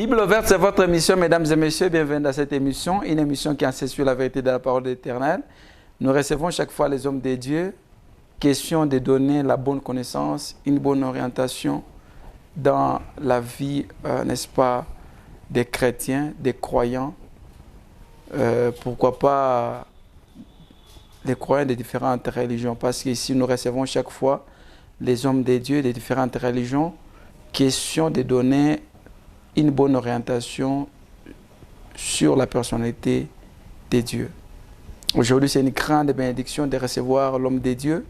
Bible ouverte, c'est votre émission, mesdames et messieurs. Bienvenue dans cette émission, une émission qui insiste sur la vérité de la parole de l'Éternel. Nous recevons chaque fois les hommes de Dieu, question de donner la bonne connaissance, une bonne orientation dans la vie, n'est-ce pas, des chrétiens, des croyants. Pourquoi pas les croyants des différentes religions, parce qu'ici nous recevons chaque fois les hommes de Dieu des différentes religions, question de donner une bonne orientation sur la personnalité de Dieu. Aujourd'hui, c'est une grande bénédiction de recevoir l'homme de Dieu.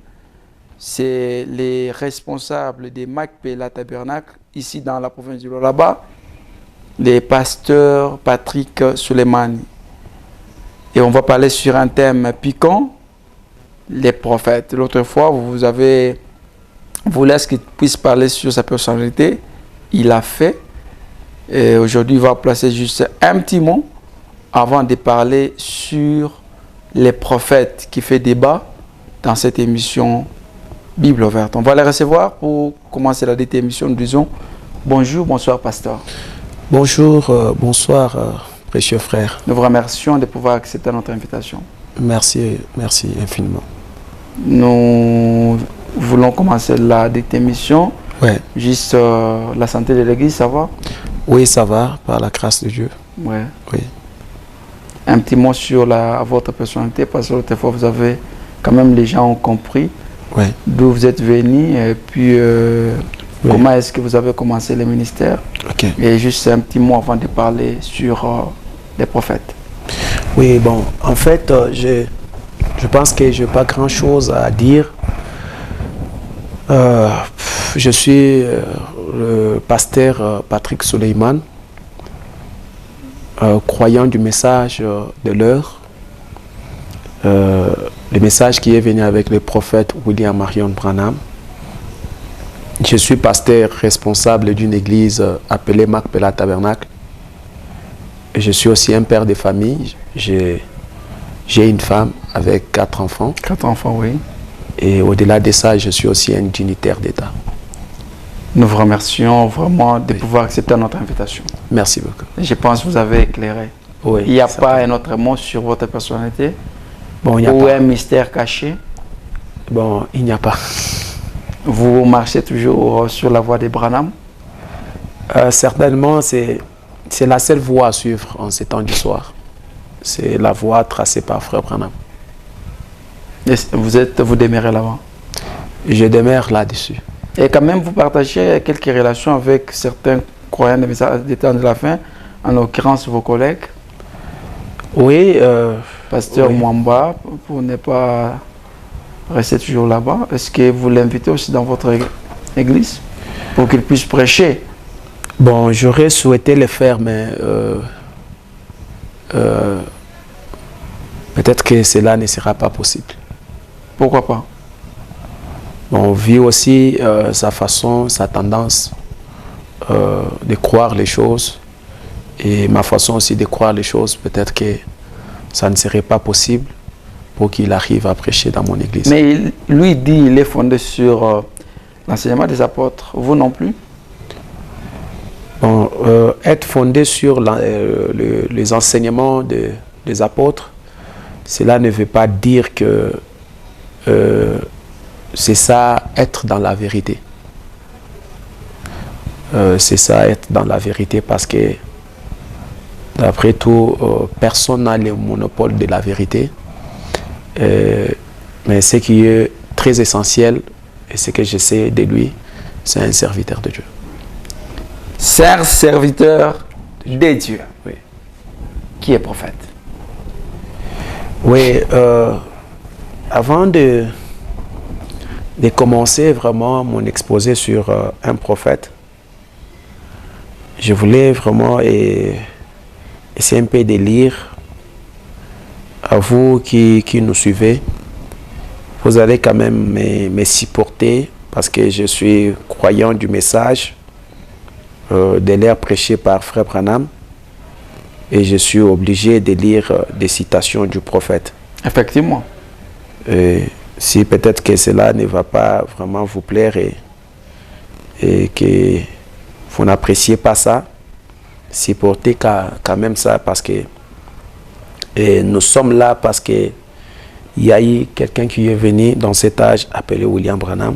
C'est les responsables de Macpela Tabernacle, ici dans la province du Lualaba, les pasteurs Patrick Souleymane. Et on va parler sur un thème piquant, les prophètes. L'autre fois, vous voulez qu'il puisse parler sur sa personnalité. Il l'a fait. Et aujourd'hui, il va placer juste un petit mot avant de parler sur les prophètes qui fait débat dans cette émission Bible ouverte. On va les recevoir pour commencer la dite émission. Nous disons bonjour, bonsoir, pasteur. Bonjour, bonsoir, précieux frère. Nous vous remercions de pouvoir accepter notre invitation. Merci, merci infiniment. Nous voulons commencer la dite émission. Ouais. Juste la santé de l'église, ça va? Oui, ça va, par la grâce de Dieu. Ouais. Oui. Un petit mot sur votre personnalité, parce que l'autre fois, vous avez, quand même, les gens ont compris ouais. d'où vous êtes venu, et puis comment est-ce que vous avez commencé le ministère. Okay. Et juste un petit mot avant de parler sur les prophètes. Oui, bon, en fait, je pense que je n'ai pas grand-chose à dire. Je suis le pasteur Patrick Souleymane, croyant du message de l'heure, le message qui est venu avec le prophète William Marion Branham. Je suis pasteur responsable d'une église appelée Macpela Tabernacle. Je suis aussi un père de famille. J'ai une femme avec 4 enfants. 4 enfants, oui. Et au-delà de ça, je suis aussi un dignitaire d'État. Nous vous remercions vraiment de pouvoir accepter notre invitation. Merci beaucoup. Je pense que vous avez éclairé. Oui, il n'y a pas un autre mot sur votre personnalité? Bon, il n'y a ou pas. Un mystère caché? Bon, il n'y a pas. Vous marchez toujours sur la voie des Branham? Certainement, c'est la seule voie à suivre en ces temps du soir. C'est la voie tracée par Frère Branham. Et vous demeurez là-bas? Je demeure là-dessus. Et quand même, vous partagez quelques relations avec certains croyants des temps de la fin, en l'occurrence vos collègues? Oui. Pasteur oui. Mwamba, pour ne pas rester toujours là-bas, est-ce que vous l'invitez aussi dans votre église pour qu'il puisse prêcher? Bon, j'aurais souhaité le faire, mais peut-être que cela ne sera pas possible. Pourquoi pas? On vit aussi sa façon, sa tendance de croire les choses et ma façon aussi de croire les choses. Peut-être que ça ne serait pas possible pour qu'il arrive à prêcher dans mon église. Mais lui dit qu'il est fondé sur l'enseignement des apôtres. Vous non plus? Bon, être fondé sur les enseignements des apôtres, cela ne veut pas dire que c'est ça être dans la vérité. C'est ça être dans la vérité parce que d'après tout, personne n'a le monopole de la vérité. Mais ce qui est très essentiel et ce que je sais de lui, c'est un serviteur de Dieu. C'est un serviteur de Dieu. Oui. Qui est prophète? Oui, avant de commencer vraiment mon exposé sur un prophète, je voulais vraiment essayer un peu de lire. À vous qui nous suivez, vous allez quand même me supporter parce que je suis croyant du message de l'air prêché par Frère Branham et je suis obligé de lire des citations du prophète. Effectivement. Si peut-être que cela ne va pas vraiment vous plaire et que vous n'appréciez pas ça, supporter quand même ça parce que nous sommes là parce que il y a eu quelqu'un qui est venu dans cet âge appelé William Branham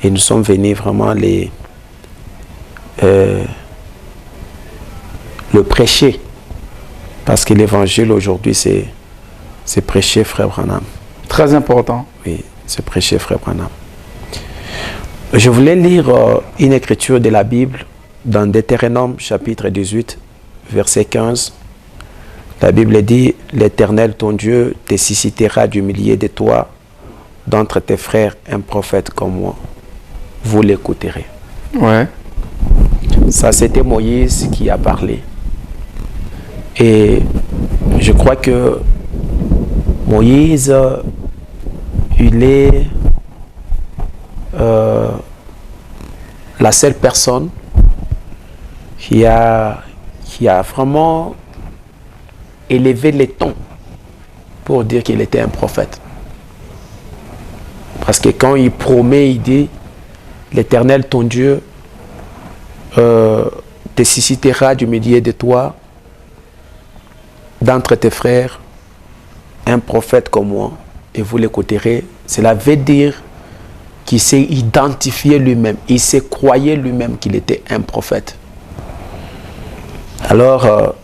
et nous sommes venus vraiment le prêcher parce que l'évangile aujourd'hui c'est prêcher frère Branham. Très important. Oui, c'est prêcher frère Branham. Je voulais lire une écriture de la Bible dans Deutéronome chapitre 18 verset 15. La Bible dit, l'Éternel ton Dieu te suscitera du milieu de toi, d'entre tes frères, un prophète comme moi. Vous l'écouterez. Ouais. Ça, c'était Moïse qui a parlé. Et je crois que Moïse, il est la seule personne qui a vraiment élevé les tons pour dire qu'il était un prophète. Parce que quand il promet, il dit, l'Éternel ton Dieu te suscitera du milieu de toi, d'entre tes frères, un prophète comme moi, et vous l'écouterez. Cela veut dire qu'il s'est identifié lui-même, il s'est croyé lui-même qu'il était un prophète. Alors,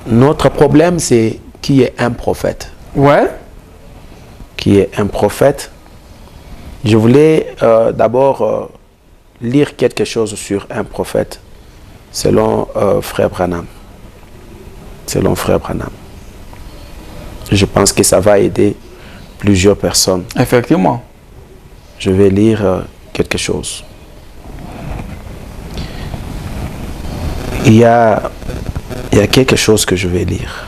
notre problème, c'est qui est un prophète. Ouais. Qui est un prophète. Je voulais d'abord lire quelque chose sur un prophète, selon frère Branham. Selon frère Branham. Je pense que ça va aider plusieurs personnes. Effectivement. Je vais lire quelque chose. Il y a quelque chose que je vais lire.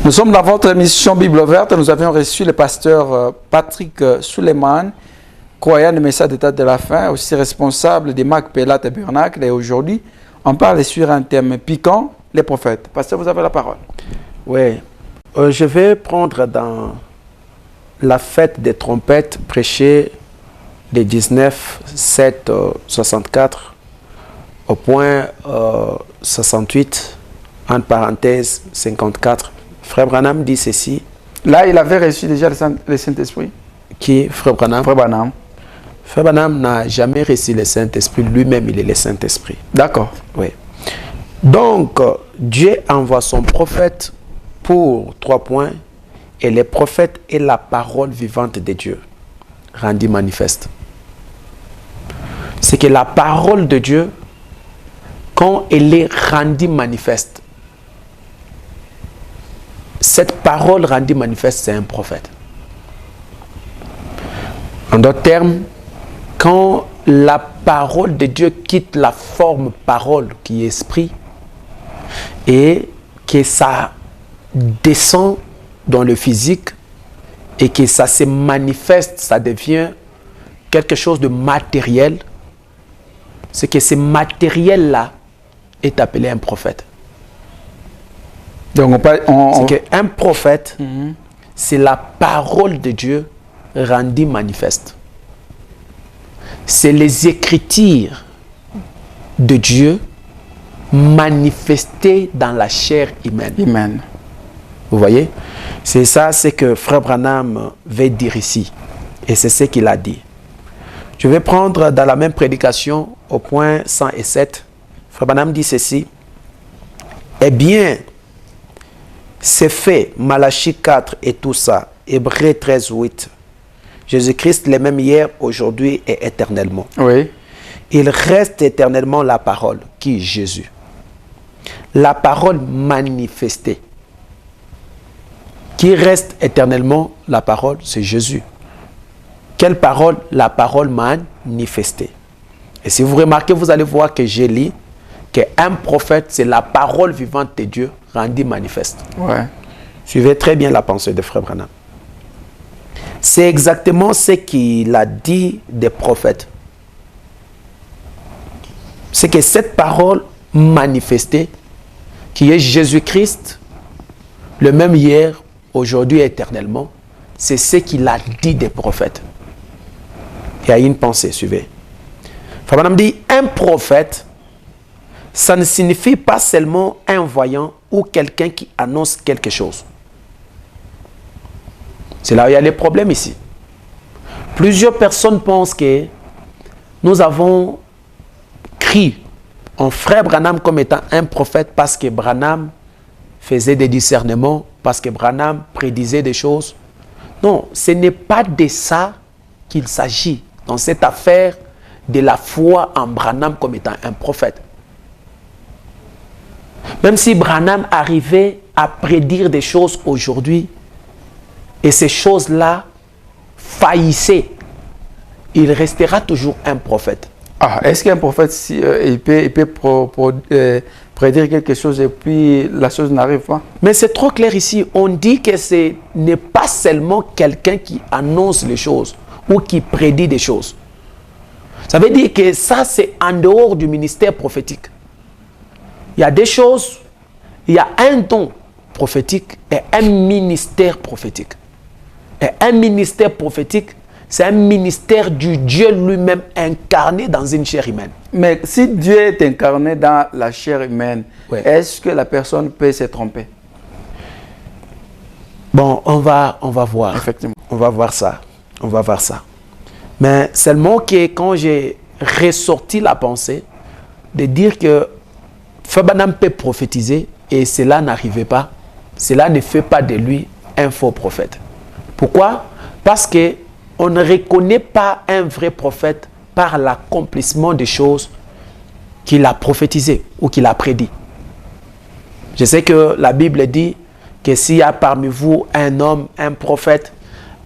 Nous sommes dans votre émission Bible ouverte. Nous avions reçu le pasteur Patrick Suleiman, croyant le message d'état de la fin, aussi responsable des Mac Pella Tabernacle. Et aujourd'hui, on parle sur un thème piquant, les prophètes. Pasteur, vous avez la parole. Oui. Je vais prendre dans la fête des trompettes prêchée le 19/7/64 au point 68, entre parenthèses 54. Frère Branham dit ceci. Là, il avait reçu déjà le Saint-Esprit. Qui, Frère Branham? Frère Branham. Frère Branham n'a jamais reçu le Saint-Esprit. Lui-même, il est le Saint-Esprit. D'accord. Oui. Donc, Dieu envoie son prophète pour 3 points. Et le prophète est la parole vivante de Dieu, rendue manifeste. C'est que la parole de Dieu, quand elle est rendue manifeste, cette parole rendue manifeste, c'est un prophète. En d'autres termes, quand la parole de Dieu quitte la forme parole qui est esprit et que ça descend dans le physique et que ça se manifeste, ça devient quelque chose de matériel, c'est que ce matériel-là est appelé un prophète. Donc c'est qu'un prophète, c'est la parole de Dieu rendue manifeste. C'est les écritures de Dieu manifestées dans la chair humaine. Amen. Vous voyez? C'est ça, c'est que Frère Branham veut dire ici. Et c'est ce qu'il a dit. Je vais prendre dans la même prédication, au point 107, Frère Branham dit ceci. Eh bien, c'est fait, Malachie 4 et tout ça, Hébreux 13, 8. Jésus-Christ le même hier, aujourd'hui et éternellement. Oui. Il reste éternellement la parole, qui est Jésus. La parole manifestée. Qui reste éternellement la parole, c'est Jésus. Quelle parole? La parole manifestée. Et si vous remarquez, vous allez voir que j'ai lu qu'un prophète, c'est la parole vivante de Dieu rendue manifeste. Ouais. Suivez très bien la pensée de Frère Branham. C'est exactement ce qu'il a dit des prophètes. C'est que cette parole manifestée, qui est Jésus-Christ, le même hier, aujourd'hui et éternellement, c'est ce qu'il a dit des prophètes. Il y a une pensée, suivez. Frère Branham dit, un prophète, ça ne signifie pas seulement un voyant ou quelqu'un qui annonce quelque chose. C'est là où il y a les problèmes ici. Plusieurs personnes pensent que nous avons cru en frère Branham comme étant un prophète parce que Branham faisait des discernements, parce que Branham prédisait des choses. Non, ce n'est pas de ça qu'il s'agit dans cette affaire de la foi en Branham comme étant un prophète. Même si Branham arrivait à prédire des choses aujourd'hui et ces choses-là faillissaient, il restera toujours un prophète. Ah, est-ce qu'un prophète, il peut prédire quelque chose et puis la chose n'arrive pas? Mais c'est trop clair ici. On dit que ce n'est pas seulement quelqu'un qui annonce les choses ou qui prédit des choses. Ça veut dire que ça, c'est en dehors du ministère prophétique. Il y a des choses, il y a un don prophétique et un ministère prophétique. Et un ministère prophétique, c'est un ministère du Dieu lui-même incarné dans une chair humaine. Mais si Dieu est incarné dans la chair humaine, ouais, est-ce que la personne peut se tromper? Bon, on va voir. Effectivement. On va voir ça. On va voir ça. Mais seulement que quand j'ai ressorti la pensée de dire que Fabanam peut prophétiser et cela n'arrivait pas, cela ne fait pas de lui un faux prophète. Pourquoi? Parce que on ne reconnaît pas un vrai prophète par l'accomplissement des choses qu'il a prophétisées ou qu'il a prédit. Je sais que la Bible dit que s'il y a parmi vous un homme, un prophète,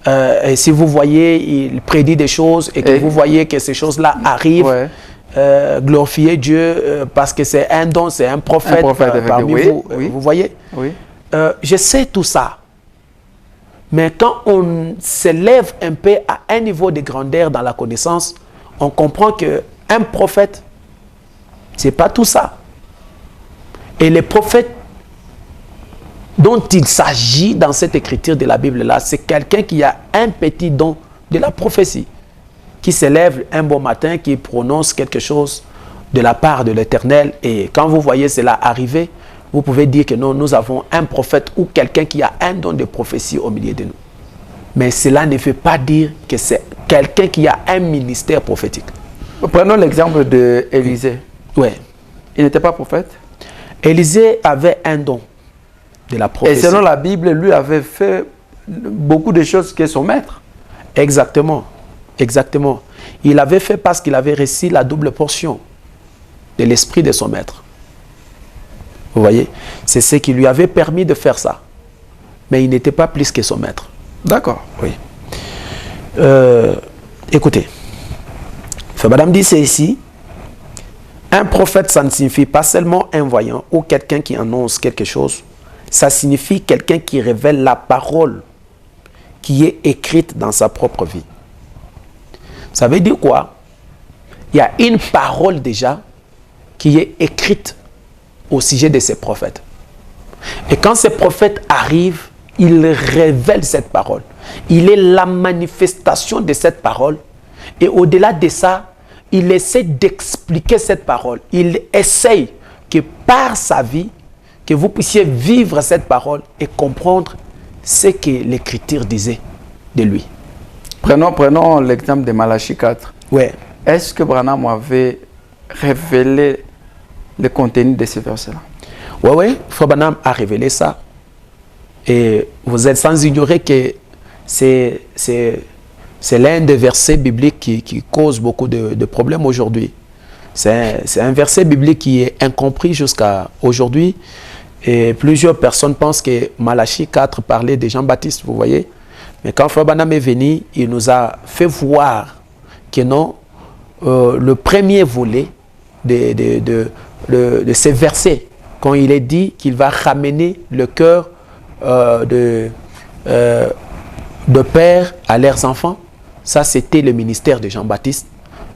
et si vous voyez, il prédit des choses et que vous voyez que ces choses-là arrivent, ouais, glorifiez Dieu parce que c'est un don, c'est un prophète parmi vous. Oui. Vous voyez? Oui. Je sais tout ça. Mais quand on s'élève un peu à un niveau de grandeur dans la connaissance, on comprend qu'un prophète, ce n'est pas tout ça. Et les prophètes dont il s'agit dans cette écriture de la Bible-là, c'est quelqu'un qui a un petit don de la prophétie, qui s'élève un bon matin, qui prononce quelque chose de la part de l'Éternel. Et quand vous voyez cela arriver, vous pouvez dire que non, nous avons un prophète ou quelqu'un qui a un don de prophétie au milieu de nous. Mais cela ne veut pas dire que c'est quelqu'un qui a un ministère prophétique. Prenons l'exemple d'Élisée. Oui. Il n'était pas prophète. Élisée avait un don de la prophétie. Et selon la Bible, lui avait fait beaucoup de choses que son maître. Exactement. Exactement. Il avait fait parce qu'il avait reçu la double portion de l'esprit de son maître. Vous voyez? C'est ce qui lui avait permis de faire ça. Mais il n'était pas plus que son maître. D'accord. Oui. Écoutez. Madame dit, c'est ici. Un prophète, ça ne signifie pas seulement un voyant ou quelqu'un qui annonce quelque chose. Ça signifie quelqu'un qui révèle la parole qui est écrite dans sa propre vie. Ça veut dire quoi? Il y a une parole déjà qui est écrite au sujet de ces prophètes. Et quand ces prophètes arrivent, ils révèlent cette parole. Il est la manifestation de cette parole. Et au-delà de ça, il essaie d'expliquer cette parole. Il essaye que par sa vie, que vous puissiez vivre cette parole et comprendre ce que l'Écriture disait de lui. Prenons l'exemple de Malachie 4. Ouais. Est-ce que Branham avait révélé le contenu de ces versets-là? Oui, Frère Branham a révélé ça. Et vous êtes sans ignorer que c'est l'un des versets bibliques qui cause beaucoup de problèmes aujourd'hui. C'est un verset biblique qui est incompris jusqu'à aujourd'hui. Et plusieurs personnes pensent que Malachie 4 parlait de Jean-Baptiste, vous voyez. Mais quand Frère Branham est venu, il nous a fait voir que non, le premier volet de ces versets, quand il est dit qu'il va ramener le cœur de père à leurs enfants, ça c'était le ministère de Jean-Baptiste.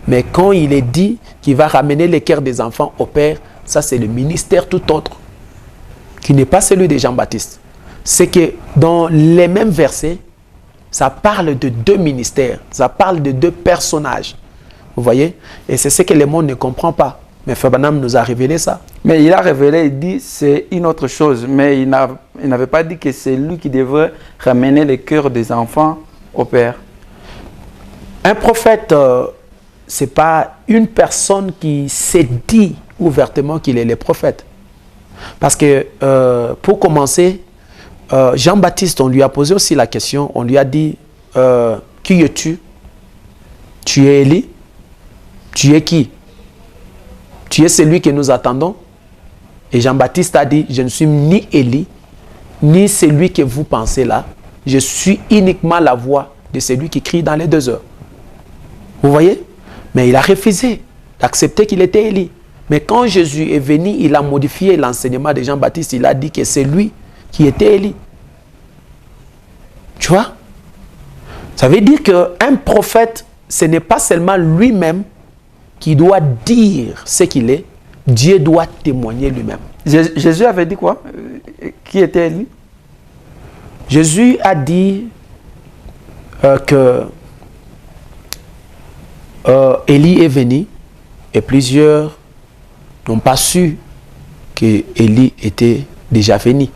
Mais quand il est dit qu'il va ramener le cœur des enfants au père, ça c'est le ministère tout autre, qui n'est pas celui de Jean-Baptiste. C'est que dans les mêmes versets, Ça parle de deux ministères. Ça parle de deux personnages. Vous voyez? Et c'est ce que le monde ne comprend pas. Mais Frère Branham nous a révélé ça. Mais il a révélé, il dit c'est une autre chose. Mais il n'avait pas dit que c'est lui qui devrait ramener les cœurs des enfants au Père. Un prophète, ce n'est pas une personne qui s'est dit ouvertement qu'il est le prophète. Parce que, pour commencer, Jean-Baptiste, on lui a posé aussi la question. On lui a dit, qui es-tu? Tu es Élie? Tu es qui? Tu es celui que nous attendons? Et Jean-Baptiste a dit, je ne suis ni Élie, ni celui que vous pensez là. Je suis uniquement la voix de celui qui crie dans les 2 heures. Vous voyez? Mais il a refusé d'accepter qu'il était Élie. Mais quand Jésus est venu, il a modifié l'enseignement de Jean-Baptiste. Il a dit que c'est lui qui était Élie. Tu vois? Ça veut dire qu'un prophète, ce n'est pas seulement lui-même qui doit dire ce qu'il est. Dieu doit témoigner lui-même. Jésus avait dit quoi? Qui était Élie? Jésus a dit que Élie est venu et plusieurs n'ont pas su que Élie était déjà venu.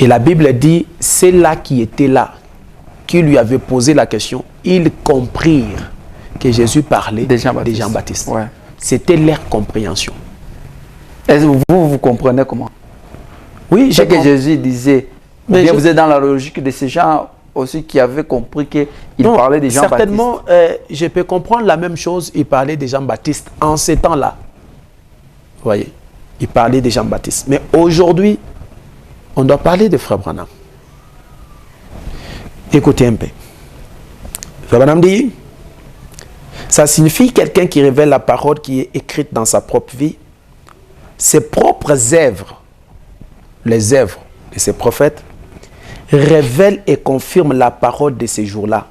Et la Bible dit, c'est là qui était là, qui lui avait posé la question, ils comprirent que Jésus parlait de Jean-Baptiste. Ouais. C'était leur compréhension. Est-ce que vous comprenez comment? Oui, c'est que Jésus disait. Mais vous êtes dans la logique de ces gens aussi qui avaient compris qu'il parlait de Jean-Baptiste. Certainement, je peux comprendre la même chose. Il parlait de Jean-Baptiste en ces temps-là. Vous voyez, il parlait de Jean-Baptiste. Mais aujourd'hui, on doit parler de Frère Branham. Écoutez un peu. Frère Branham dit, ça signifie quelqu'un qui révèle la parole qui est écrite dans sa propre vie, ses propres œuvres, les œuvres de ses prophètes, révèlent et confirment la parole de ces jours-là.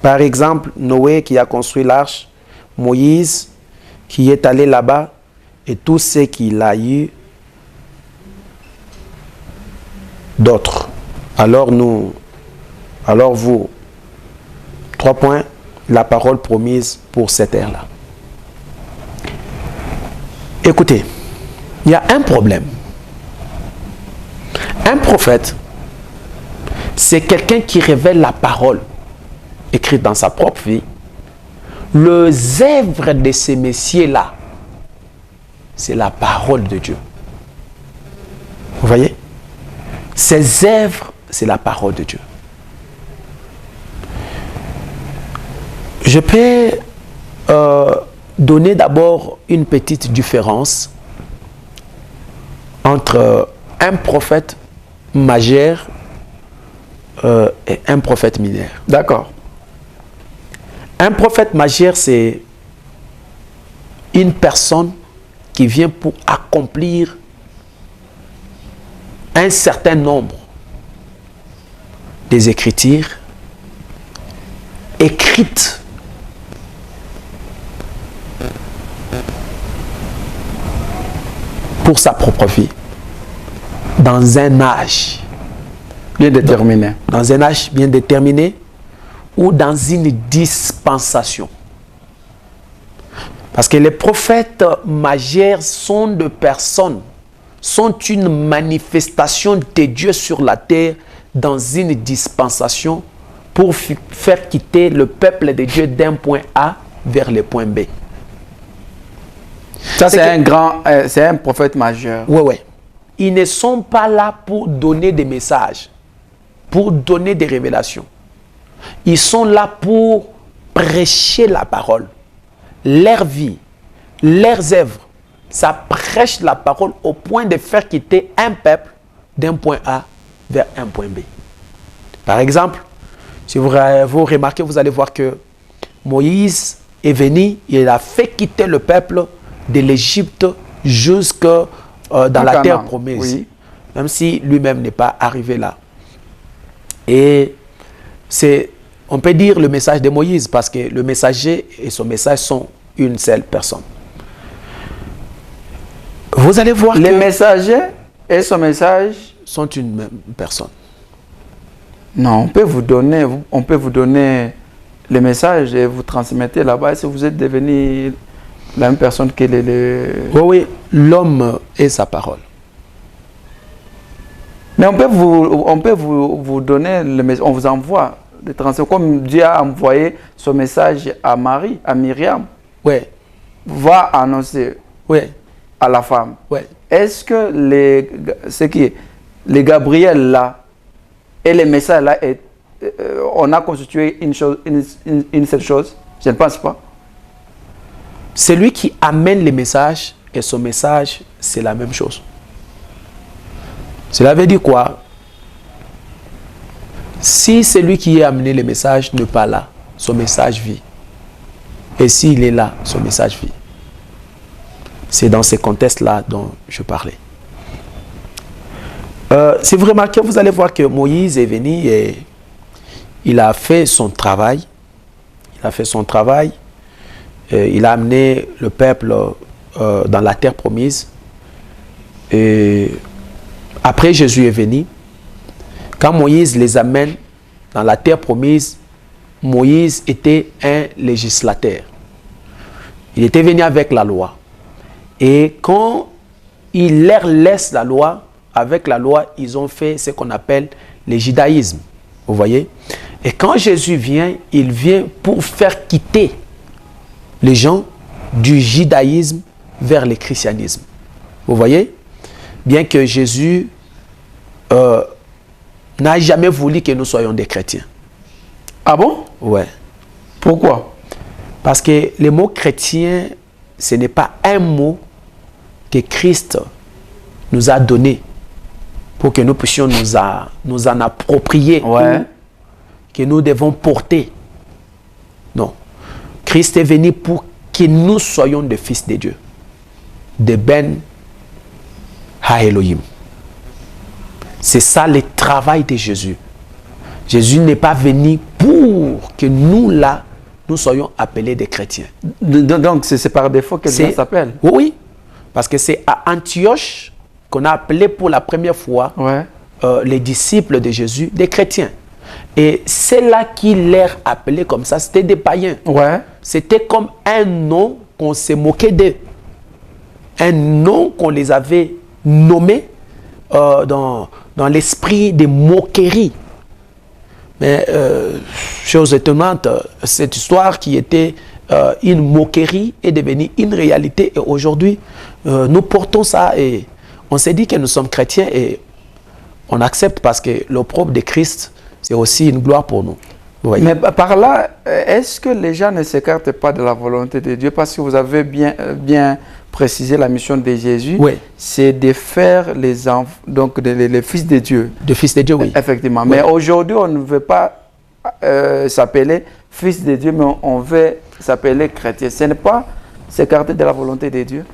Par exemple, Noé qui a construit l'arche, Moïse qui est allé là-bas et tous ceux qu'il a eu d'autres. Alors vous, 3 points, la parole promise pour cette ère-là. Écoutez, il y a un problème. Un prophète, c'est quelqu'un qui révèle la parole écrite dans sa propre vie. Les œuvres de ces messieurs-là, c'est la parole de Dieu. Vous voyez? Ces œuvres, c'est la parole de Dieu. Je peux donner d'abord une petite différence entre un prophète majeur et un prophète mineur. D'accord. Un prophète majeur, c'est une personne qui vient pour accomplir un certain nombre des écritures écrites pour sa propre vie dans un âge bien déterminé. Dans un âge bien déterminé ou dans une dispensation. Parce que les prophètes majeurs sont de personnes, sont une manifestation de Dieu sur la terre dans une dispensation pour faire quitter le peuple de Dieu d'un point A vers le point B. Ça, c'est un prophète majeur. Oui, oui. Ils ne sont pas là pour donner des messages, pour donner des révélations. Ils sont là pour prêcher la parole. Leur vie, leurs œuvres, ça prêche la parole au point de faire quitter un peuple d'un point A vers un point B. Par exemple, si vous remarquez, vous allez voir que Moïse est venu, il a fait quitter le peuple de l'Égypte jusque dans la terre promise. Oui. Même si lui-même n'est pas arrivé là. Et c'est, on peut dire, le message de Moïse, parce que le messager et son message sont une seule personne. Vous allez voir que les messagers et son message sont une même personne. Non, on peut vous donner le message et vous transmettez là-bas. Si vous êtes devenu la même personne que Oui, oui, l'homme est sa parole. Mais on peut vous donner le message, on vous envoie le transfert, comme Dieu a envoyé son message à Marie, à Myriam. Oui. Va annoncer à la femme. Oui. Est-ce que les Gabriel là et les messages là, on a constitué une seule chose? Je ne pense pas. C'est lui qui amène les messages et son message, c'est la même chose. Cela veut dire quoi? Si celui qui a amené le message n'est pas là, son message vit. Et s'il est là, son message vit. C'est dans ces contextes-là dont je parlais. Si vous remarquez, vous allez voir que Moïse est venu et il a fait son travail. Il a fait son travail. Il a amené le peuple dans la terre promise. Et après, Jésus est venu. Quand Moïse les amène dans la terre promise, Moïse était un législateur. Il était venu avec la loi. Et quand il leur laisse la loi, avec la loi, ils ont fait ce qu'on appelle le judaïsme. Vous voyez? Et quand Jésus vient, il vient pour faire quitter les gens du judaïsme vers le christianisme. Vous voyez? Bien que Jésus n'a jamais voulu que nous soyons des chrétiens. Ah bon? Ouais. Pourquoi? Parce que le mot chrétien, ce n'est pas un mot que Christ nous a donné pour que nous puissions nous en approprier, que nous devons porter. Non. Christ est venu pour que nous soyons des fils de Dieu, de Ben Ha-Elohim. C'est ça le travail de Jésus. Jésus n'est pas venu pour que nous, là, nous soyons appelés des chrétiens. Donc, c'est par défaut que ça s'appelle? Oui, parce que c'est à Antioche qu'on a appelé pour la première fois les disciples de Jésus des chrétiens. Et c'est là qu'il leur appelait comme ça, c'était des païens. C'était comme un nom qu'on s'est moqué d'eux. Un nom qu'on les avait nommés dans l'esprit de moquerie. Mais chose étonnante, cette histoire qui était une moquerie est devenue une réalité. Et aujourd'hui, nous portons ça et on s'est dit que nous sommes chrétiens et on accepte parce que l'opprobre de Christ, c'est aussi une gloire pour nous. Mais par là, est-ce que les gens ne s'écartent pas de la volonté de Dieu? Parce que vous avez bien précisé la mission de Jésus, c'est de faire les enfants, donc les fils de Dieu. De fils de Dieu, oui. Effectivement. Mais aujourd'hui, on ne veut pas s'appeler fils de Dieu, mais on veut s'appeler chrétien. Ce n'est pas s'écarter de la volonté de Dieu?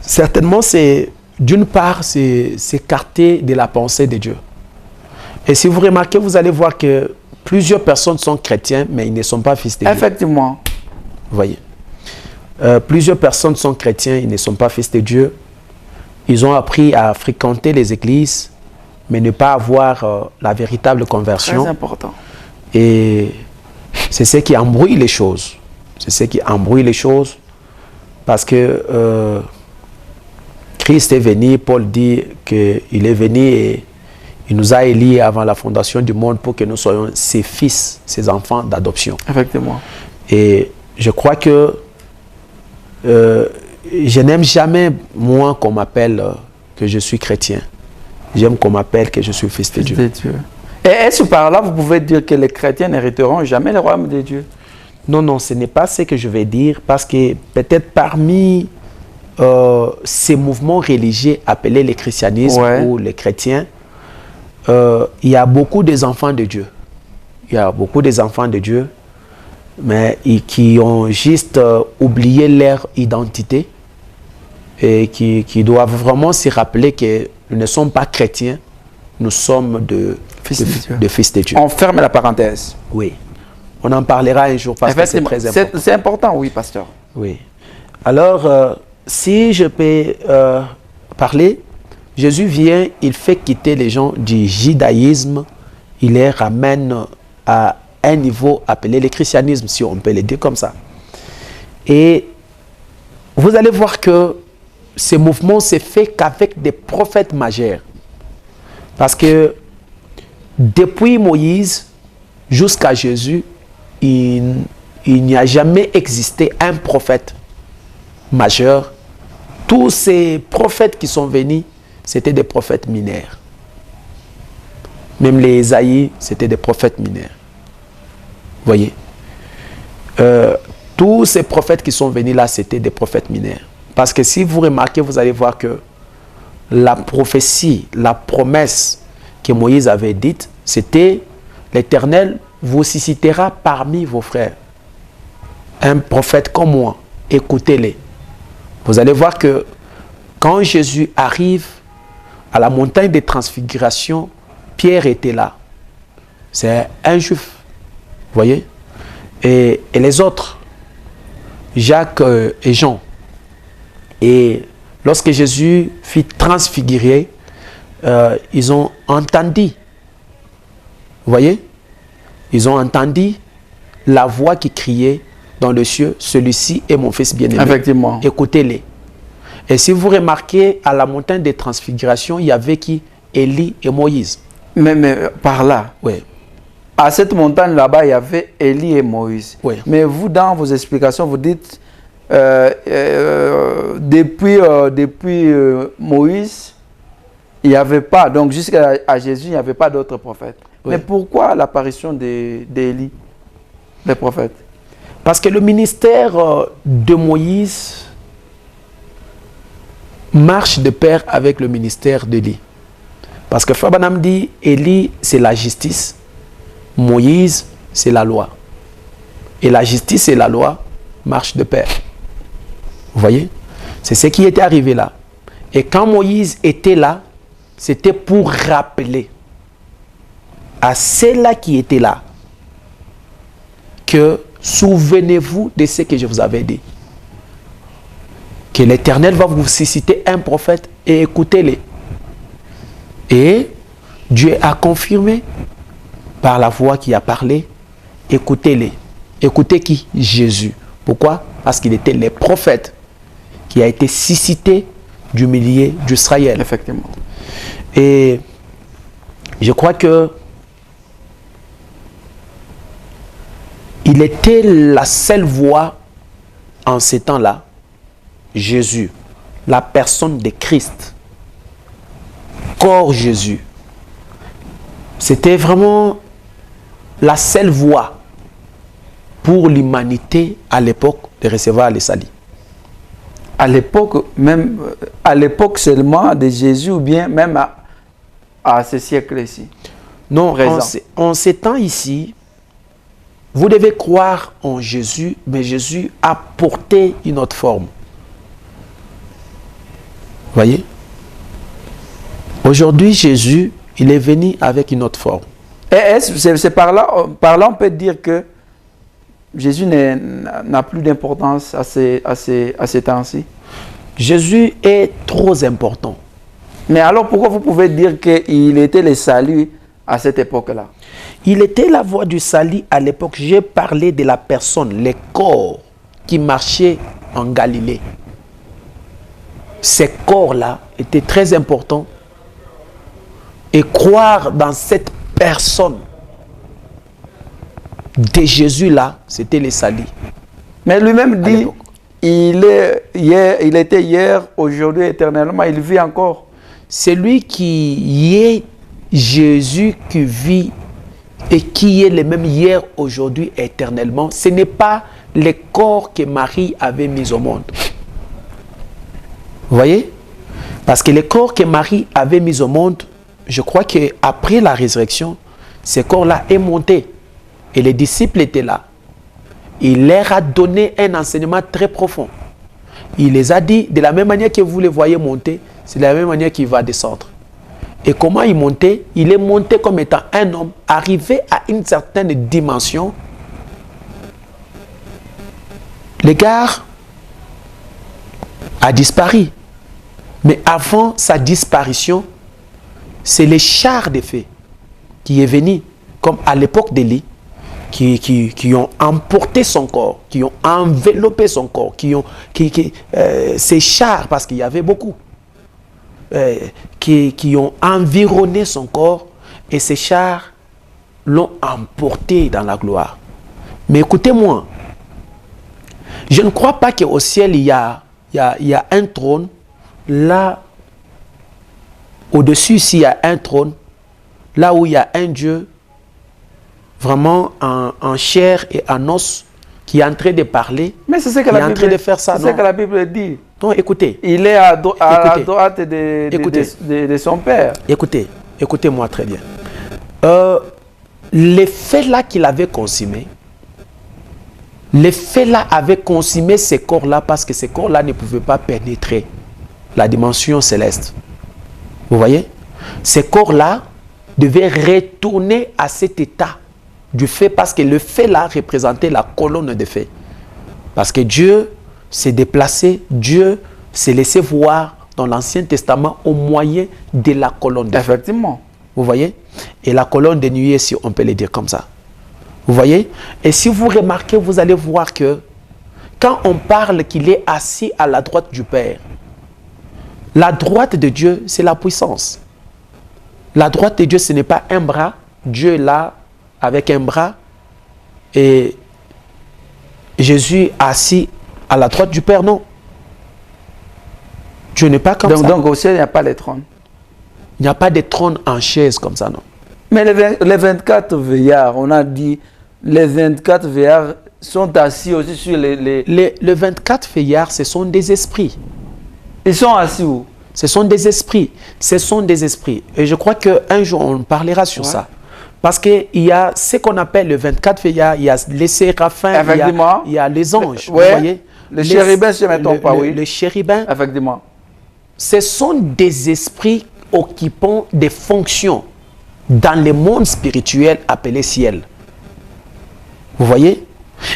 Certainement, c'est d'une part, c'est s'écarter de la pensée de Dieu. Et si vous remarquez, vous allez voir que plusieurs personnes sont chrétiens, mais ils ne sont pas fils de Dieu. Effectivement. Vous voyez. Plusieurs personnes sont chrétiens, ils ne sont pas fils de Dieu. Ils ont appris à fréquenter les églises, mais ne pas avoir la véritable conversion. Très important. Et c'est ce qui embrouille les choses. C'est ce qui embrouille les choses. Parce que Christ est venu, Paul dit qu'il est venu et il nous a élis avant la fondation du monde pour que nous soyons ses fils, ses enfants d'adoption. Effectivement. Et je crois que je n'aime jamais, moi, qu'on m'appelle que je suis chrétien. J'aime qu'on m'appelle que je suis fils de Dieu. Et est-ce que par là, vous pouvez dire que les chrétiens n'hériteront jamais le royaume de Dieu? Non, non, ce n'est pas ce que je vais dire, parce que peut-être parmi ces mouvements religieux appelés le christianisme ou les chrétiens, il y a beaucoup des enfants de Dieu. Il y a beaucoup des enfants de Dieu, mais qui ont juste oublié leur identité et qui doivent vraiment se rappeler que nous ne sommes pas chrétiens, nous sommes de fils de Dieu. On ferme la parenthèse. Oui. On en parlera un jour parce que c'est très important. C'est important, oui, pasteur. Oui. Alors, si je peux parler, Jésus vient, il fait quitter les gens du judaïsme il les ramène à un niveau appelé le christianisme, si on peut le dire comme ça. Et vous allez voir que ce mouvement s'est fait qu'avec des prophètes majeurs. Parce que depuis Moïse jusqu'à Jésus, il n'y a jamais existé un prophète majeur. Tous ces prophètes qui sont venus, c'était des prophètes mineurs. Même les Ésaïe, c'était des prophètes mineurs. Vous voyez, tous ces prophètes qui sont venus là, c'était des prophètes mineurs. Parce que si vous remarquez, vous allez voir que la prophétie, la promesse que Moïse avait dite, c'était l'Éternel vous suscitera parmi vos frères un prophète comme moi, écoutez-les. Vous allez voir que quand Jésus arrive à la montagne des transfigurations, Pierre était là. C'est un juif. Vous voyez? Et les autres, Jacques et Jean. Et lorsque Jésus fut transfiguré, ils ont entendu. Vous voyez? Ils ont entendu la voix qui criait dans le ciel, celui-ci est mon fils bien-aimé. Effectivement. Écoutez-les. Et si vous remarquez, à la montagne des transfigurations, il y avait qui? Élie et Moïse. Mais par là, Oui. à cette montagne là-bas, il y avait Élie et Moïse. Oui. Mais vous, dans vos explications, vous dites, depuis Moïse, il n'y avait pas, donc jusqu'à Jésus, il n'y avait pas d'autres prophètes. Oui. Mais pourquoi l'apparition d'Élie, des prophètes? Parce que le ministère de Moïse marche de pair avec le ministère d'Élie. Parce que Fabanam dit, Élie, c'est la justice, Moïse, c'est la loi. Et la justice et la loi marchent de pair. Vous voyez? C'est ce qui était arrivé là. Et quand Moïse était là, c'était pour rappeler à ceux-là qui étaient là que souvenez-vous de ce que je vous avais dit. Que l'Éternel va vous susciter un prophète et écoutez-les. Et Dieu a confirmé par la voix qui a parlé, écoutez-les. Écoutez qui? Jésus. Pourquoi? Parce qu'il était le prophète qui a été suscité du milieu d'Israël. Effectivement. Et je crois que il était la seule voix en ces temps-là, Jésus, la personne de Christ, corps Jésus. C'était vraiment la seule voie pour l'humanité à l'époque de recevoir le salut. À l'époque, même à l'époque seulement de Jésus, ou bien même à ce siècle-ci? Non, en ces temps ici, vous devez croire en Jésus, mais Jésus a porté une autre forme. Voyez? Aujourd'hui, Jésus, il est venu avec une autre forme. Et c'est par là on peut dire que Jésus n'a plus d'importance à ces temps-ci. Jésus est trop important. Mais alors pourquoi vous pouvez dire qu'il était le salut à cette époque-là? Il était la voie du salut à l'époque. J'ai parlé de la personne, les corps qui marchaient en Galilée. Ces corps-là étaient très importants. Et croire dans cette personne de Jésus-là, c'était le salut. Mais lui-même dit, il était hier, aujourd'hui, éternellement, il vit encore. C'est lui qui est Jésus qui vit et qui est le même hier, aujourd'hui, éternellement. Ce n'est pas le corps que Marie avait mis au monde. Vous voyez? Parce que le corps que Marie avait mis au monde, je crois qu'après la résurrection, ce corps-là est monté. Et les disciples étaient là. Il leur a donné un enseignement très profond. Il les a dit, de la même manière que vous les voyez monter, c'est de la même manière qu'il va descendre. Et comment il montait? Il est monté comme étant un homme, arrivé à une certaine dimension. L'égard a disparu. Mais avant sa disparition, c'est le char de feu qui est venu comme à l'époque d'Élie, qui ont emporté son corps, qui ont enveloppé son corps, ces chars, parce qu'il y avait beaucoup, qui ont environné son corps, et ces chars l'ont emporté dans la gloire. Mais écoutez-moi, je ne crois pas qu'au ciel, il y a un trône. Là, au-dessus, s'il y a un trône, là où il y a un Dieu, vraiment en chair et en os, qui est en train de parler, mais c'est ce que la Bible, en train de faire ça. C'est ce que la Bible dit. Non, écoutez. Il est à la droite de son Père. Écoutez-moi très bien. Les faits là qu'il avait consommés, les faits là avaient consumé ces corps-là parce que ces corps-là ne pouvaient pas pénétrer la dimension céleste. Vous voyez? Ces corps-là devaient retourner à cet état du fait, parce que le fait là représentait la colonne de feu. Parce que Dieu s'est déplacé, Dieu s'est laissé voir dans l'Ancien Testament au moyen de la colonne de feu. Effectivement. Vous voyez? Et la colonne de nuée, si on peut le dire comme ça. Vous voyez? Et si vous remarquez, vous allez voir que quand on parle qu'il est assis à la droite du Père, la droite de Dieu, c'est la puissance. La droite de Dieu, ce n'est pas un bras. Dieu est là avec un bras. Et Jésus assis à la droite du Père, non. Dieu n'est pas comme ça. Donc au ciel, il n'y a pas les trônes. Il n'y a pas de trône en chaise comme ça, non. Mais les 24 veillards, on a dit, les 24 veillards sont assis aussi sur Les 24 veillards, ce sont des esprits. Ils sont assis où? Ce sont des esprits. Ce sont des esprits. Et je crois qu'un jour, on parlera sur ça. Parce qu'il y a ce qu'on appelle les 24 veillards, il y a les séraphins, il y a les anges. Vous voyez? Les chérubins, je ne me trompe pas, oui. Les chérubins, effectivement. Ce sont des esprits occupant des fonctions dans le monde spirituel appelé ciel. Vous voyez?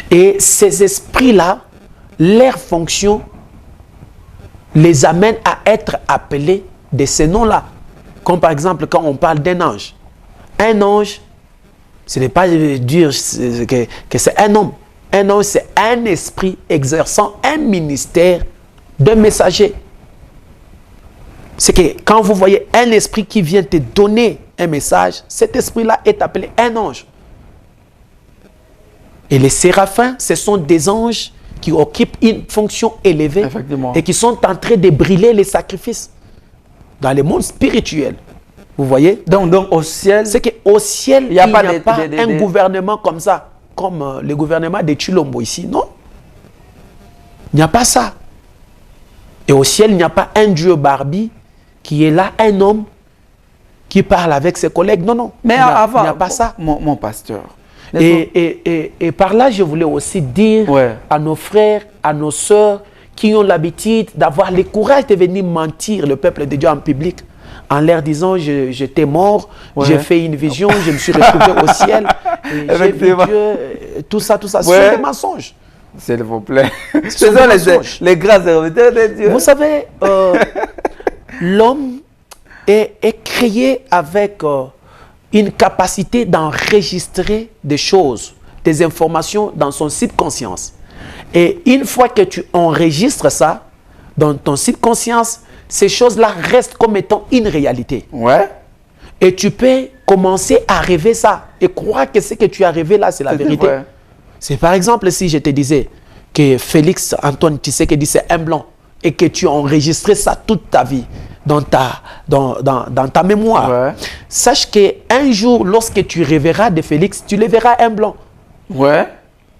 Et ces esprits-là, leur fonction les amène à être appelés de ces noms-là. Comme par exemple, quand on parle d'un ange. Un ange, ce n'est pas dire que c'est un homme. Un ange, c'est un esprit exerçant un ministère de messager. C'est que quand vous voyez un esprit qui vient te donner un message, cet esprit-là est appelé un ange. Et les séraphins, ce sont des anges qui occupent une fonction élevée et qui sont en train de brûler les sacrifices dans le monde spirituel. Vous voyez? Donc au ciel, c'est qu'au ciel, il n'y a pas un gouvernement comme ça, comme le gouvernement de Chilombo ici, non? Il n'y a pas ça. Et au ciel, il n'y a pas un Dieu Barbie qui est là, un homme qui parle avec ses collègues. Non, non. Mais avant, il n'y a pas ça. Mon pasteur. Et par là, je voulais aussi dire à nos frères, à nos sœurs qui ont l'habitude d'avoir le courage de venir mentir le peuple de Dieu en public, en leur disant j'étais mort, j'ai fait une vision, je me suis retrouvé au ciel, j'ai vu Dieu, tout ça, c'est des mensonges. S'il vous plaît. Ce sont les grands serviteurs de Dieu. Vous savez, l'homme est créé avec une capacité d'enregistrer des choses, des informations dans son subconscience. Et une fois que tu enregistres ça dans ton subconscience, ces choses-là restent comme étant une réalité. Ouais. Et tu peux commencer à rêver ça et croire que ce que tu as rêvé là, c'est la vérité. C'est par exemple si je te disais que Félix Antoine Tshisekedi c'est un blanc et que tu as enregistré ça toute ta vie dans ta mémoire. Sache qu'un jour, lorsque tu rêveras de Félix, tu le verras un blanc. Ouais,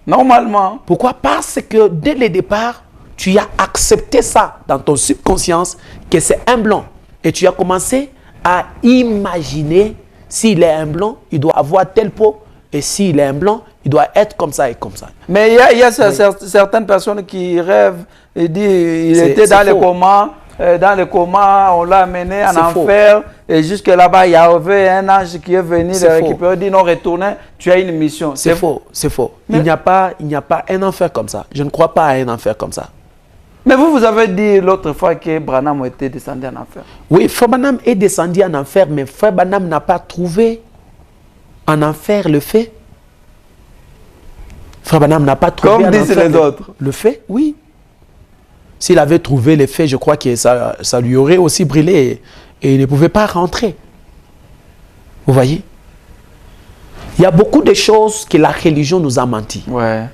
normalement. Pourquoi? Parce que dès le départ, tu as accepté ça dans ton subconscience, que c'est un blanc. Et tu as commencé à imaginer, s'il est un blanc, il doit avoir telle peau. Et s'il est un blanc, il doit être comme ça et comme ça. Mais il y a certaines personnes qui rêvent et disent il était dans le coma. Dans le coma, on l'a amené en enfer. Et jusque là-bas, il y avait un ange qui est venu le récupérer. Il dit non, retournez, tu as une mission. C'est faux, c'est faux. Il n'y a pas un enfer comme ça. Je ne crois pas à un enfer comme ça. Mais vous avez dit l'autre fois que Branham était descendu en enfer. Oui, Frère Branham est descendu en enfer, mais Frère Branham n'a pas trouvé en enfer le fait. Frère Branham n'a pas trouvé Comme disent les autres. Le fait, oui. S'il avait trouvé les faits, je crois que ça lui aurait aussi brûlé et il ne pouvait pas rentrer. Vous voyez? Il y a beaucoup de choses que la religion nous a menti. Ouais,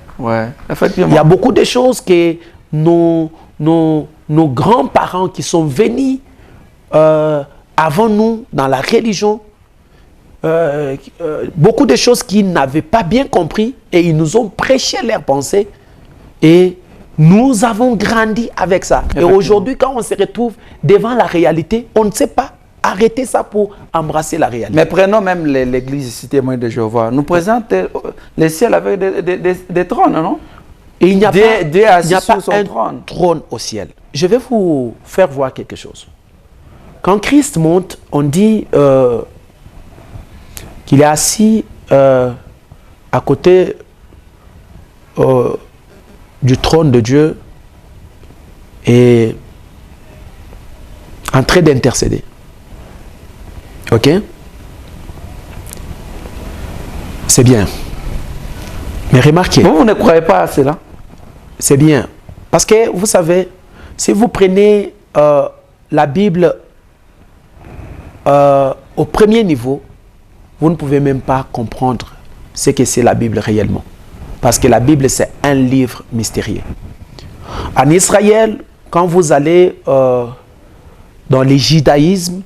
effectivement. Il y a beaucoup de choses que nos grands-parents qui sont venus avant nous dans la religion, beaucoup de choses qu'ils n'avaient pas bien compris et ils nous ont prêché leurs pensées et nous avons grandi avec ça. Et aujourd'hui, quand on se retrouve devant la réalité, on ne sait pas arrêter ça pour embrasser la réalité. Mais prenons même l'église ici, témoin de Jéhovah. Nous présente le ciel avec des trônes, non? Et il n'y a pas son un trône au ciel. Je vais vous faire voir quelque chose. Quand Christ monte, on dit qu'il est assis à côté du trône de Dieu et en train d'intercéder. Ok? C'est bien. Mais remarquez. Vous ne croyez pas à cela? C'est bien. Parce que, vous savez, si vous prenez la Bible au premier niveau, vous ne pouvez même pas comprendre ce que c'est la Bible réellement. Parce que la Bible, c'est un livre mystérieux. En Israël, quand vous allez dans le judaïsme,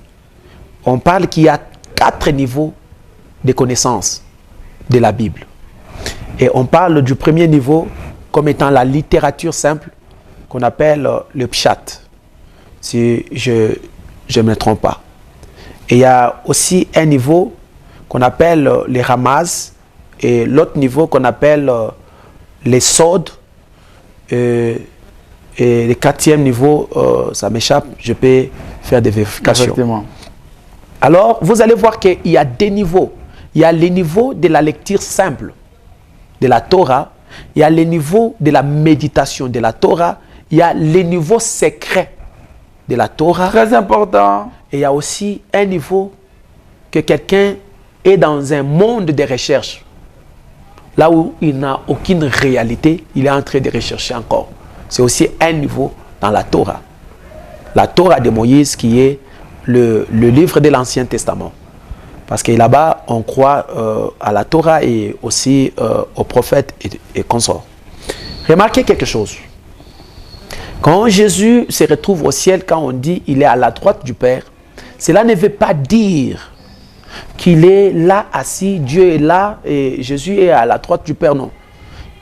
on parle qu'il y a 4 niveaux de connaissance de la Bible. Et on parle du premier niveau comme étant la littérature simple qu'on appelle le pshat, si je ne me trompe pas. Et il y a aussi un niveau qu'on appelle les ramaz et l'autre niveau qu'on appelle les sods. Et le 4e niveau, ça m'échappe, je peux faire des vérifications. Exactement. Alors, vous allez voir qu'il y a 2 niveaux. Il y a le niveau de la lecture simple de la Torah, il y a le niveau de la méditation de la Torah, il y a le niveau secret de la Torah. Très important. Et il y a aussi un niveau que quelqu'un est dans un monde de recherche. Là où il n'a aucune réalité, il est en train de rechercher encore. C'est aussi un niveau dans la Torah. La Torah de Moïse qui est le livre de l'Ancien Testament. Parce que là-bas, on croit à la Torah et aussi aux prophètes et consorts. Remarquez quelque chose. Quand Jésus se retrouve au ciel, quand on dit qu'il est à la droite du Père, cela ne veut pas dire qu'il est là assis, Dieu est là et Jésus est à la droite du Père, non.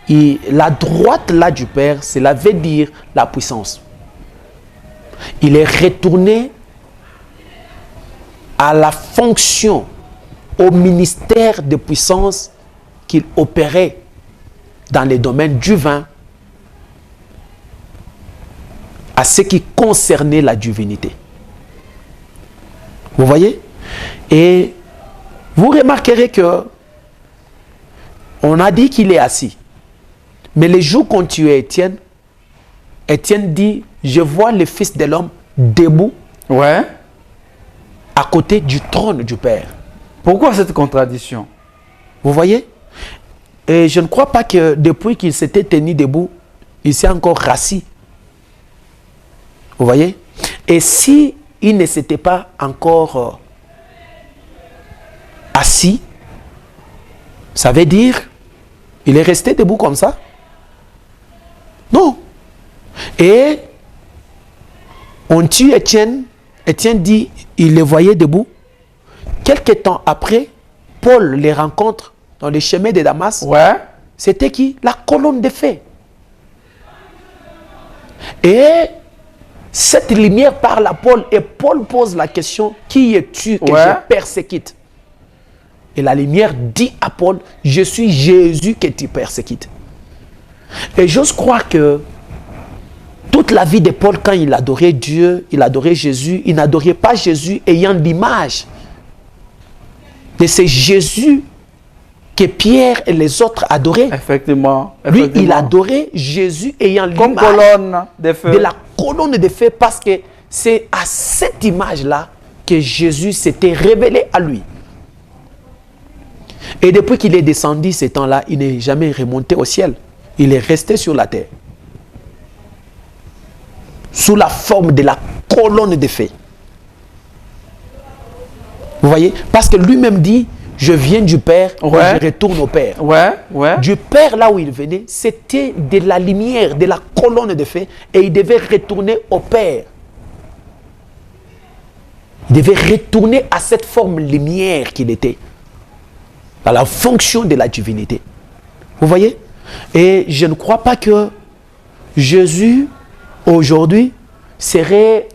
Et la droite là du Père, cela veut dire la puissance. Il est retourné à la fonction, au ministère de puissance qu'il opérait dans les domaines du vin, à ce qui concernait la divinité. Vous voyez? Et vous remarquerez que on a dit qu'il est assis. Mais le jour qu'on tuait Étienne, Étienne dit, je vois le Fils de l'homme debout à côté du trône du Père. Pourquoi cette contradiction? Vous voyez? Et je ne crois pas que depuis qu'il s'était tenu debout, il s'est encore rassis. Vous voyez? Et si il ne s'était pas encore assis, ça veut dire il est resté debout comme ça? Non. Et on tue Étienne. Étienne dit, il le voyait debout. Quelque temps après, Paul les rencontre dans les chemins de Damas. C'était qui? La colonne de feu. Et cette lumière parle à Paul et Paul pose la question, qui es-tu que je persécute? Et la lumière dit à Paul, je suis Jésus que tu persécutes. Et j'ose croire que toute la vie de Paul, quand il adorait Dieu, il adorait Jésus, il n'adorait pas Jésus ayant l'image de ce Jésus que Pierre et les autres adoraient. Effectivement. Lui, il adorait Jésus ayant l'image de la colonne de feu parce que c'est à cette image-là que Jésus s'était révélé à lui. Et depuis qu'il est descendu ces temps-là, il n'est jamais remonté au ciel. Il est resté sur la terre. Sous la forme de la colonne de feu. Vous voyez? Parce que lui-même dit, je viens du Père, je retourne au Père. Du Père, là où il venait, c'était de la lumière, de la colonne de feu, et il devait retourner au Père. Il devait retourner à cette forme lumière qu'il était, à la fonction de la divinité. Vous voyez? Et je ne crois pas que Jésus, aujourd'hui, serait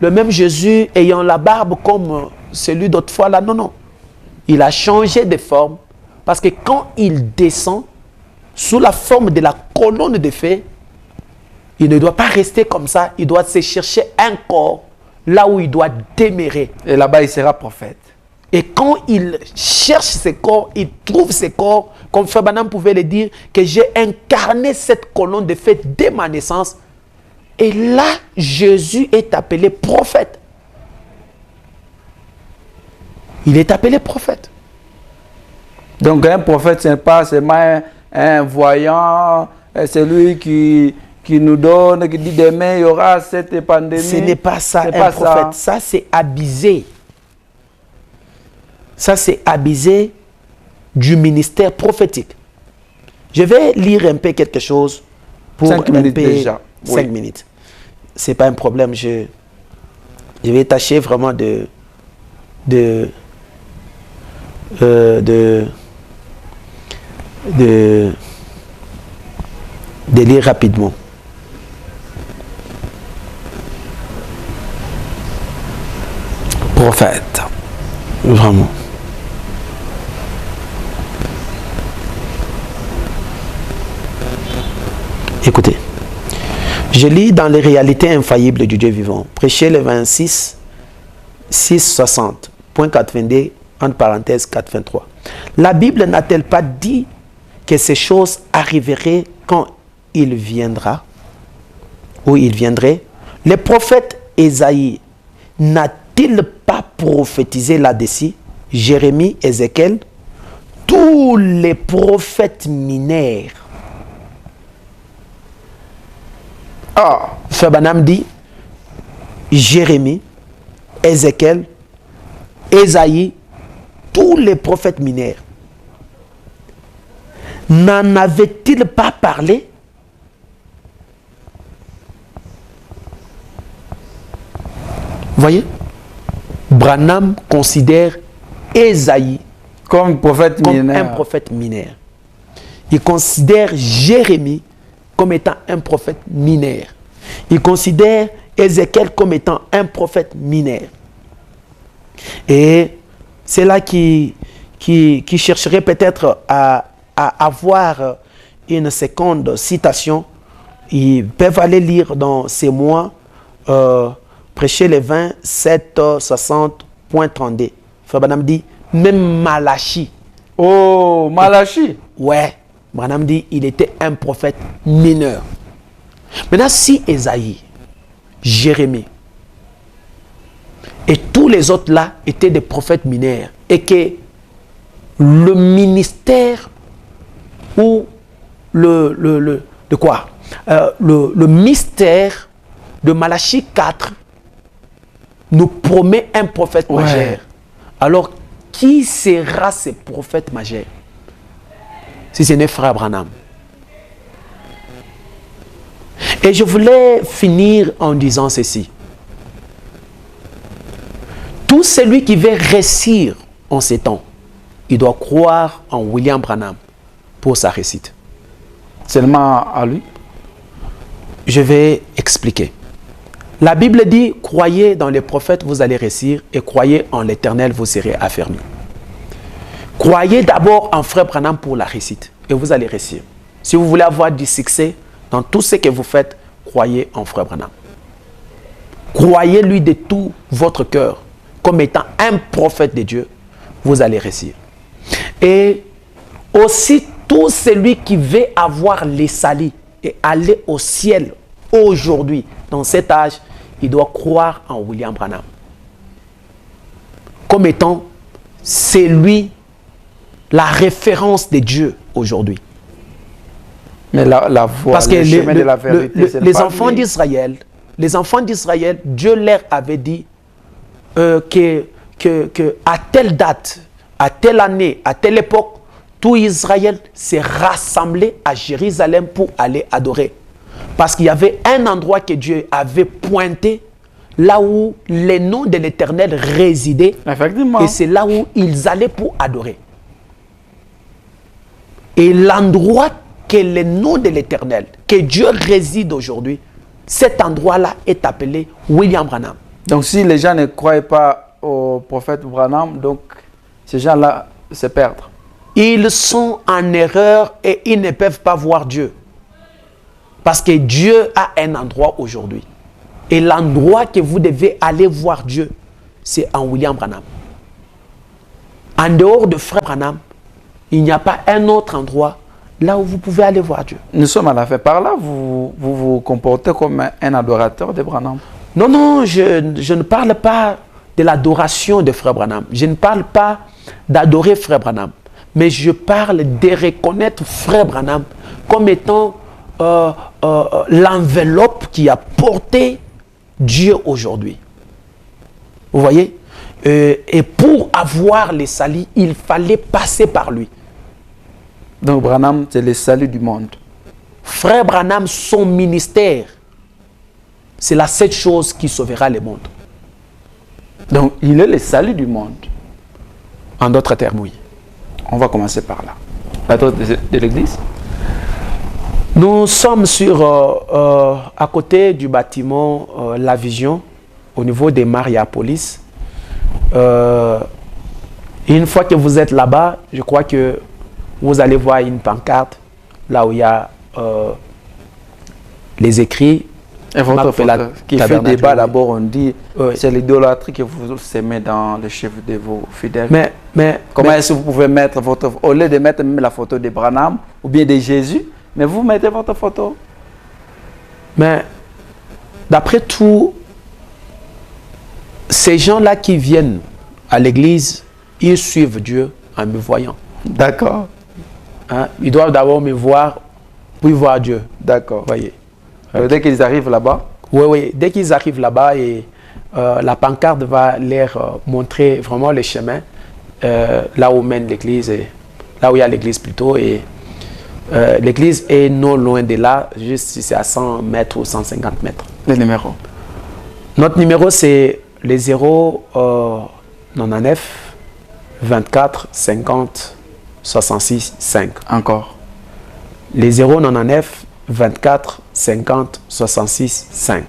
le même Jésus ayant la barbe comme celui d'autrefois là. Non, non. Il a changé de forme parce que quand il descend sous la forme de la colonne de feu, il ne doit pas rester comme ça. Il doit se chercher un corps là où il doit demeurer. Et là-bas, il sera prophète. Et quand il cherche ce corps, il trouve ce corps, comme Frère Branham pouvait le dire, que j'ai incarné cette colonne de feu dès ma naissance. Et là, Jésus est appelé prophète. Il est appelé prophète. Donc un prophète, ce n'est pas seulement un voyant, c'est lui qui nous donne, qui dit demain il y aura cette pandémie. Ce n'est pas ça un prophète. Ça c'est abusé. Ça c'est abusé du ministère prophétique. Je vais lire un peu quelque chose pour 5 minutes déjà. 5 minutes. C'est pas un problème. Je vais tâcher vraiment de lire rapidement. Prophète. Vraiment. Écoutez. Je lis dans les réalités infaillibles du Dieu vivant. Prêcher le 26, 660, point 422, entre parenthèses 423. La Bible n'a-t-elle pas dit que ces choses arriveraient quand il viendra, ou il viendrait? Le prophète Ésaïe n'a-t-il pas prophétisé là-dessus? Jérémie, Ézéchiel, tous les prophètes minèrent. Frère Branham dit Jérémie, Ézéchiel, Ésaïe, tous les prophètes minèrent. N'en avait-il pas parlé? Voyez, Branham considère Ésaïe comme un prophète mineur. Il considère Jérémie comme étant un prophète mineur. Il considère Ézéchiel comme étant un prophète mineur. Et c'est là qui chercherait peut-être à avoir une seconde citation. Ils peuvent aller lire dans ces mois, prêcher les 27, 60.32. Frère Branham dit, même Malachi. Oh, Malachi. Ouais. Branham dit, il était un prophète mineur. Maintenant, si Ésaïe, Jérémie et tous les autres là étaient des prophètes mineurs et que le ministère ou le mystère de Malachi 4 nous promet un prophète majeur. Alors, qui sera ce prophète majeur? Si ce n'est Frère Branham. Et je voulais finir en disant ceci. Tout celui qui veut réussir en ces temps, il doit croire en William Branham pour sa réussite. Seulement à lui? Je vais expliquer. La Bible dit, croyez dans les prophètes, vous allez réussir, et croyez en l'Éternel, vous serez affermis. Croyez d'abord en Frère Branham pour la réussite, et vous allez réussir. Si vous voulez avoir du succès dans tout ce que vous faites, croyez en Frère Branham. Croyez-lui de tout votre cœur, comme étant un prophète de Dieu, vous allez réussir. Et aussi, tout celui qui veut avoir les salis et aller au ciel aujourd'hui, dans cet âge, il doit croire en William Branham comme étant celui la référence de Dieu aujourd'hui. Mais la voie, parce que le chemin de la vérité, c'est les enfants d'Israël, Dieu leur avait dit que à telle date, à telle année, à telle époque, tout Israël s'est rassemblé à Jérusalem pour aller adorer. Parce qu'il y avait un endroit que Dieu avait pointé, là où les noms de l'Éternel résidaient. Effectivement. Et c'est là où ils allaient pour adorer. Et l'endroit que le nom de l'Éternel, que Dieu réside aujourd'hui, cet endroit-là est appelé William Branham. Donc si les gens ne croient pas au prophète Branham, donc ces gens-là se perdent. Ils sont en erreur et ils ne peuvent pas voir Dieu. Parce que Dieu a un endroit aujourd'hui. Et l'endroit que vous devez aller voir Dieu, c'est en William Branham. En dehors de Frère Branham, il n'y a pas un autre endroit là où vous pouvez aller voir Dieu. Nous sommes à la fin. Par là, vous vous comportez comme un adorateur de Branham. Non, non, je ne parle pas de l'adoration de Frère Branham. Je ne parle pas d'adorer Frère Branham. Mais je parle de reconnaître Frère Branham comme étant l'enveloppe qui a porté Dieu aujourd'hui. Vous voyez? Et pour avoir les salis, il fallait passer par lui. Donc Branham, c'est le salut du monde. Frère Branham, son ministère, c'est la seule chose qui sauvera le monde. Donc il est le salut du monde. En d'autres termes, oui. On va commencer par là. La droite de l'église. Nous sommes à côté du bâtiment La Vision, au niveau des Mariapolis. Une fois que vous êtes là-bas, je crois que vous allez voir une pancarte, là où il y a les écrits. Et votre photo qui fait débat d'abord, on dit c'est l'idolâtrie que vous semez dans le chef de vos fidèles. Mais comment est-ce que vous pouvez mettre votre... Au lieu de mettre même la photo de Branham ou bien de Jésus, mais vous mettez votre photo. Mais d'après tout, ces gens-là qui viennent à l'église, ils suivent Dieu en me voyant. D'accord. Hein? Ils doivent d'abord me voir, puis voir Dieu. D'accord. Voyez. Okay. Dès qu'ils arrivent là-bas? Oui, oui. Dès qu'ils arrivent là-bas, et la pancarte va leur montrer vraiment le chemin, là où mène l'église, là où il y a l'église plutôt. Et l'église est non loin de là, juste si c'est à 100 mètres ou 150 mètres. Le numéro? Notre numéro, c'est les 099 24 50 66 5. Encore? Les 099 24 50 66 5.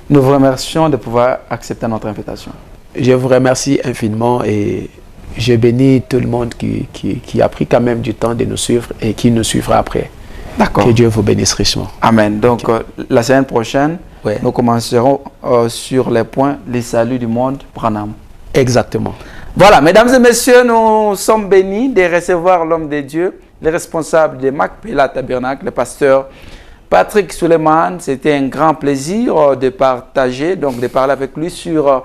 Nous vous remercions de pouvoir accepter notre invitation. Je vous remercie infiniment et je bénis tout le monde qui a pris quand même du temps de nous suivre et qui nous suivra après. D'accord. Que Dieu vous bénisse richement. Amen. Donc, la semaine prochaine, ouais, nous commencerons sur les points, les saluts du monde, Branham. Exactement. Voilà, mesdames et messieurs, nous sommes bénis de recevoir l'homme de Dieu, le responsable de Macpéla Tabernacle, le pasteur Patrick Suleiman. C'était un grand plaisir de partager, donc de parler avec lui sur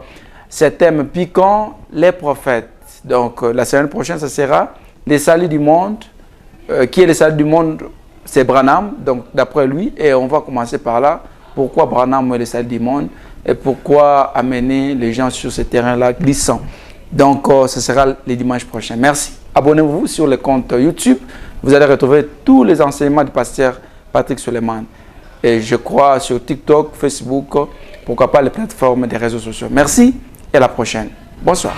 ce thème piquant, les prophètes. Donc la semaine prochaine, ça sera les saluts du monde. Qui est le salut du monde? C'est Branham, donc d'après lui. Et on va commencer par là. Pourquoi Branham est le salut du monde? Et pourquoi amener les gens sur ce terrain-là glissant? Donc ce sera le dimanche prochain. Merci. Abonnez-vous sur le compte YouTube. Vous allez retrouver tous les enseignements du pasteur Patrick Suleiman. Et je crois sur TikTok, Facebook, pourquoi pas les plateformes des réseaux sociaux. Merci et à la prochaine. Bonsoir.